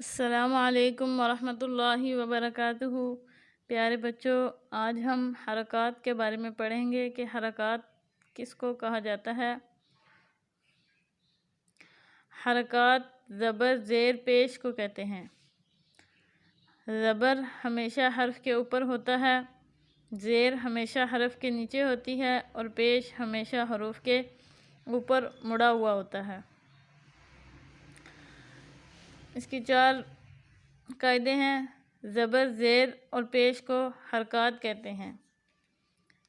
السلام علیکم ورحمۃ اللہ وبرکاتہ۔ پیارے بچوں، آج ہم حرکات کے بارے میں پڑھیں گے کہ حرکات کس کو کہا جاتا ہے۔ حرکات زبر زیر پیش کو کہتے ہیں۔ زبر ہمیشہ حرف کے اوپر ہوتا ہے، زیر ہمیشہ حرف کے نیچے ہوتی ہے اور پیش ہمیشہ حروف کے اوپر مڑا ہوا ہوتا ہے۔ اس کی 4 قاعدے ہیں۔ زبر زیر اور پیش کو حرکات کہتے ہیں۔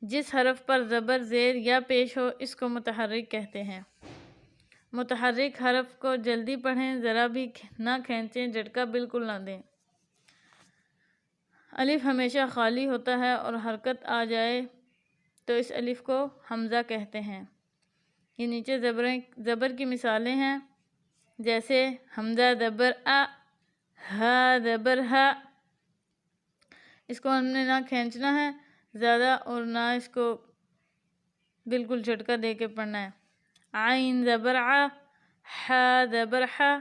جس حرف پر زبر زیر یا پیش ہو اس کو متحرک کہتے ہیں۔ متحرک حرف کو جلدی پڑھیں، ذرا بھی نہ کھینچیں، جھٹکا بالکل نہ دیں۔ الف ہمیشہ خالی ہوتا ہے اور حرکت آ جائے تو اس الف کو حمزہ کہتے ہیں۔ یہ نیچے زبر کی مثالیں ہیں، جیسے حمزہ زبر ا، ہا زبر ہا۔ اس کو ہم نے نہ کھینچنا ہے زیادہ اور نہ اس کو بالکل جھٹکا دے کے پڑھنا ہے۔ عین زبر ع، حا زبر حا،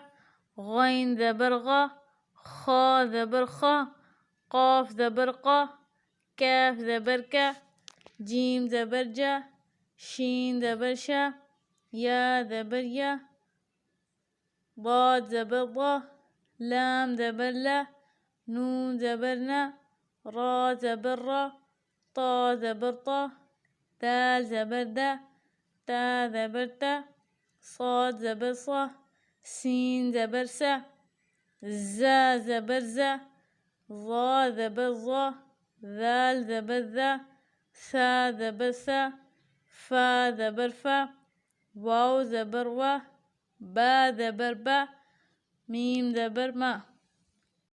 غین زبر غ، خا زبر خا، قاف زبر قا، کاف زبر کا، جیم زبر جا، شین زبر شا، یا زبر یا، ضاد زبر ضا، لام زبر لا، نون زبر نا، را زبر را، طا زبر طا، دال زبر دا، تا زبر تا، صاد زبر صا، سین زبر سا، زا زبر زا، ظا زبر ظا، ذال زبر ذا، سا زبر سا، فا زبر فا، واو زبر وا، با زبر با، میم زبر ما۔